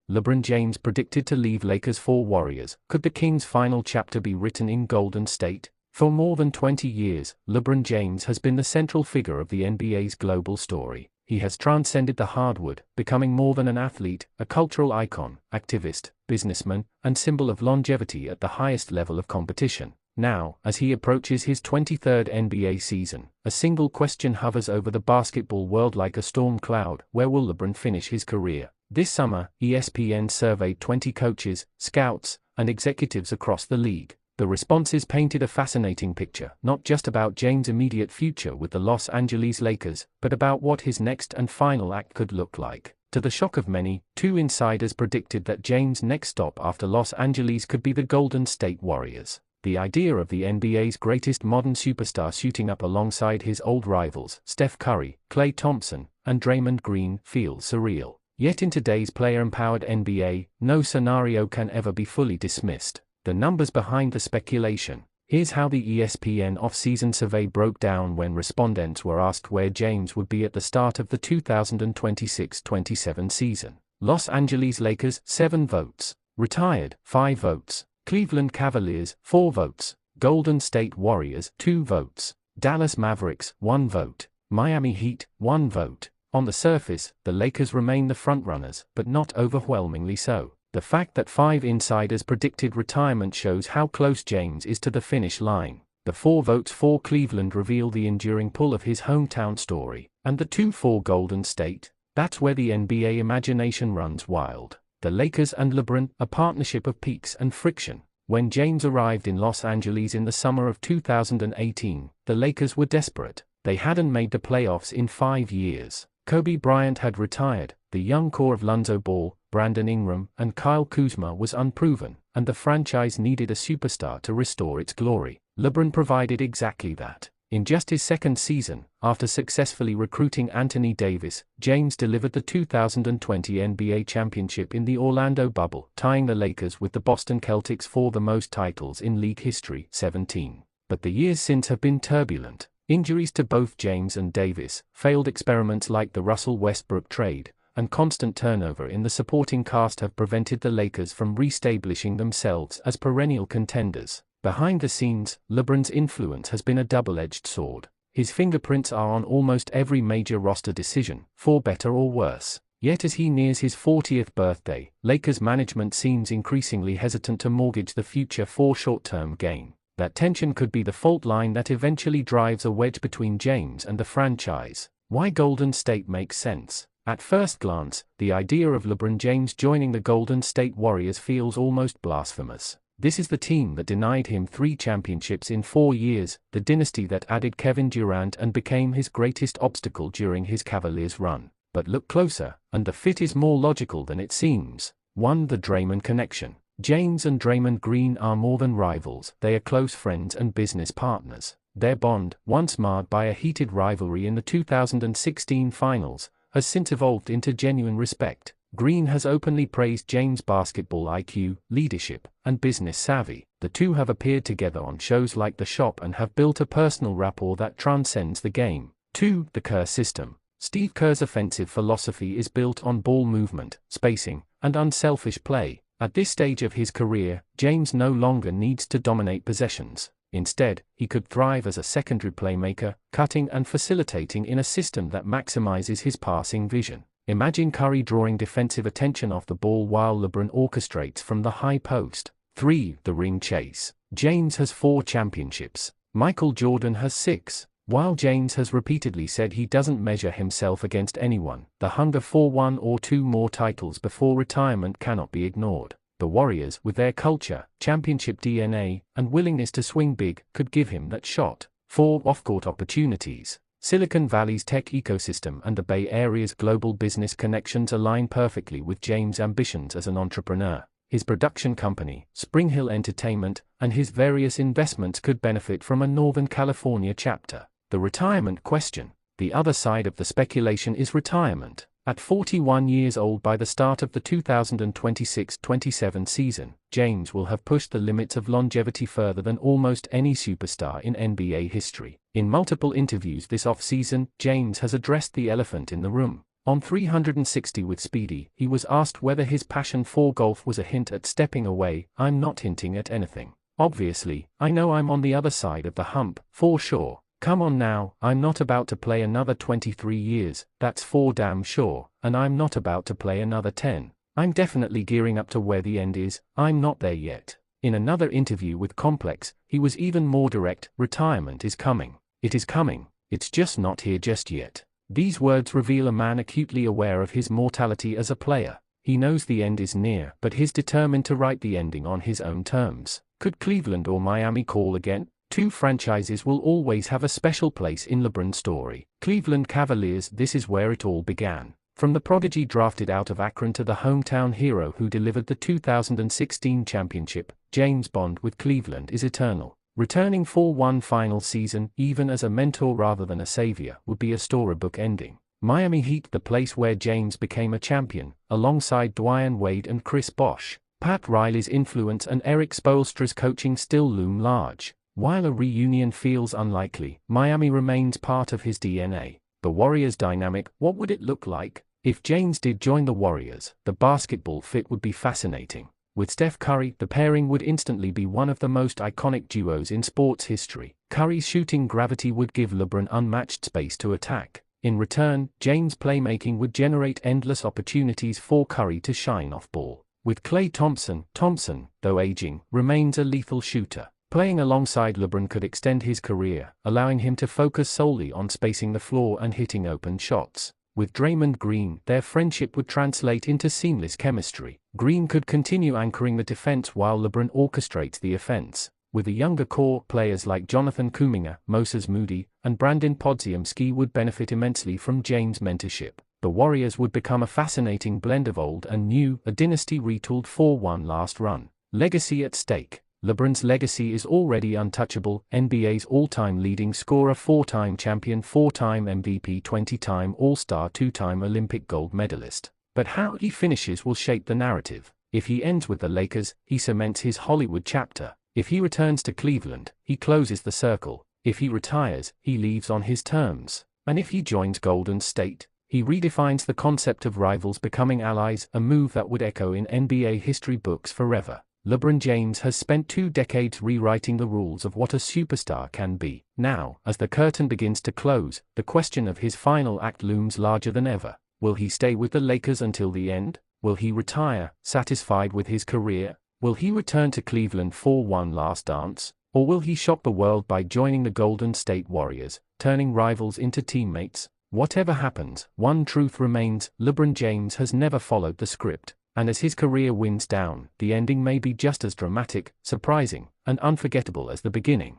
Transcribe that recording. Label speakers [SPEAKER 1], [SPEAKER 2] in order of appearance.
[SPEAKER 1] LeBron James predicted to leave Lakers for Warriors. Could the Kings' final chapter be written in Golden State? For more than 20 years, LeBron James has been the central figure of the NBA's global story. He has transcended the hardwood, becoming more than an athlete, a cultural icon, activist, businessman, and symbol of longevity at the highest level of competition. Now, as he approaches his 23rd NBA season, a single question hovers over the basketball world like a storm cloud: where will LeBron finish his career? This summer, ESPN surveyed 20 coaches, scouts, and executives across the league. The responses painted a fascinating picture, not just about James' immediate future with the Los Angeles Lakers, but about what his next and final act could look like. To the shock of many, two insiders predicted that James' next stop after Los Angeles could be the Golden State Warriors. The idea of the NBA's greatest modern superstar suiting up alongside his old rivals, Steph Curry, Klay Thompson, and Draymond Green, feels surreal. Yet in today's player-empowered NBA, no scenario can ever be fully dismissed. The numbers behind the speculation. Here's how the ESPN off-season survey broke down when respondents were asked where James would be at the start of the 2026-27 season. Los Angeles Lakers, 7 votes. Retired, 5 votes. Cleveland Cavaliers, 4 votes. Golden State Warriors, 2 votes. Dallas Mavericks, 1 vote. Miami Heat, 1 vote. On the surface, the Lakers remain the frontrunners, but not overwhelmingly so. The fact that 5 insiders predicted retirement shows how close James is to the finish line. The 4 votes for Cleveland reveal the enduring pull of his hometown story, and the 2 for Golden State. That's where the NBA imagination runs wild. The Lakers and LeBron, a partnership of peaks and friction. When James arrived in Los Angeles in the summer of 2018, the Lakers were desperate. They hadn't made the playoffs in 5 years. Kobe Bryant had retired, the young core of Lonzo Ball, Brandon Ingram, and Kyle Kuzma was unproven, and the franchise needed a superstar to restore its glory. LeBron provided exactly that. In just his second season, after successfully recruiting Anthony Davis, James delivered the 2020 NBA championship in the Orlando bubble, tying the Lakers with the Boston Celtics for the most titles in league history, 17. But the years since have been turbulent. Injuries to both James and Davis, failed experiments like the Russell Westbrook trade, and constant turnover in the supporting cast have prevented the Lakers from re-establishing themselves as perennial contenders. Behind the scenes, LeBron's influence has been a double-edged sword. His fingerprints are on almost every major roster decision, for better or worse. Yet as he nears his 40th birthday, Lakers management seems increasingly hesitant to mortgage the future for short-term gain. That tension could be the fault line that eventually drives a wedge between James and the franchise. Why Golden State makes sense. At first glance, the idea of LeBron James joining the Golden State Warriors feels almost blasphemous. This is the team that denied him 3 championships in 4 years, the dynasty that added Kevin Durant and became his greatest obstacle during his Cavaliers run. But look closer, and the fit is more logical than it seems. 1. The Draymond connection. James and Draymond Green are more than rivals, they are close friends and business partners. Their bond, once marred by a heated rivalry in the 2016 finals, has since evolved into genuine respect. Green has openly praised James' basketball IQ, leadership, and business savvy. The two have appeared together on shows like The Shop and have built a personal rapport that transcends the game. 2. The Kerr system. Steve Kerr's offensive philosophy is built on ball movement, spacing, and unselfish play. At this stage of his career, James no longer needs to dominate possessions. Instead, he could thrive as a secondary playmaker, cutting and facilitating in a system that maximizes his passing vision. Imagine Curry drawing defensive attention off the ball while LeBron orchestrates from the high post. 3. The ring chase. James has 4 championships. Michael Jordan has 6. While James has repeatedly said he doesn't measure himself against anyone, the hunger for 1 or 2 more titles before retirement cannot be ignored. The Warriors, with their culture, championship DNA, and willingness to swing big, could give him that shot. 4. Off-court opportunities. Silicon Valley's tech ecosystem and the Bay Area's global business connections align perfectly with James' ambitions as an entrepreneur. His production company, Spring Hill Entertainment, and his various investments could benefit from a Northern California chapter. The retirement question. The other side of the speculation is retirement. At 41 years old by the start of the 2026-27 season, James will have pushed the limits of longevity further than almost any superstar in NBA history. In multiple interviews this offseason, James has addressed the elephant in the room. On 360 with Speedy, he was asked whether his passion for golf was a hint at stepping away. "I'm not hinting at anything. Obviously, I know I'm on the other side of the hump, for sure. Come on now, I'm not about to play another 23 years, that's for damn sure, and I'm not about to play another 10. I'm definitely gearing up to where the end is, I'm not there yet." In another interview with Complex, he was even more direct: "Retirement is coming. It is coming. It's just not here just yet." These words reveal a man acutely aware of his mortality as a player. He knows the end is near, but he's determined to write the ending on his own terms. Could Cleveland or Miami call again? Two franchises will always have a special place in LeBron's story. Cleveland Cavaliers. This is where it all began. From the prodigy drafted out of Akron to the hometown hero who delivered the 2016 championship, James' bond with Cleveland is eternal. Returning for one final season, even as a mentor rather than a savior, would be a storybook ending. Miami Heat, the place where James became a champion, alongside Dwayne Wade and Chris Bosh. Pat Riley's influence and Eric Spoelstra's coaching still loom large. While a reunion feels unlikely, Miami remains part of his DNA. The Warriors dynamic. What would it look like if James did join the Warriors? The basketball fit would be fascinating. With Steph Curry, the pairing would instantly be one of the most iconic duos in sports history. Curry's shooting gravity would give LeBron unmatched space to attack. In return, James' playmaking would generate endless opportunities for Curry to shine off ball. With Klay Thompson, though aging, remains a lethal shooter. Playing alongside LeBron could extend his career, allowing him to focus solely on spacing the floor and hitting open shots. With Draymond Green, their friendship would translate into seamless chemistry. Green could continue anchoring the defense while LeBron orchestrates the offense. With a younger core, players like Jonathan Kuminga, Moses Moody, and Brandon Podziemski would benefit immensely from James' mentorship. The Warriors would become a fascinating blend of old and new, a dynasty retooled for one last run. Legacy at stake. LeBron's legacy is already untouchable. NBA's all-time leading scorer, 4-time champion, 4-time MVP, 20-time All-Star, 2-time Olympic gold medalist. But how he finishes will shape the narrative. If he ends with the Lakers, he cements his Hollywood chapter. If he returns to Cleveland, he closes the circle. If he retires, he leaves on his terms. And if he joins Golden State, he redefines the concept of rivals becoming allies, a move that would echo in NBA history books forever. LeBron James has spent 2 decades rewriting the rules of what a superstar can be. Now, as the curtain begins to close, the question of his final act looms larger than ever. Will he stay with the Lakers until the end? Will he retire, satisfied with his career? Will he return to Cleveland for one last dance? Or will he shock the world by joining the Golden State Warriors, turning rivals into teammates? Whatever happens, one truth remains: LeBron James has never followed the script. And as his career winds down, the ending may be just as dramatic, surprising, and unforgettable as the beginning.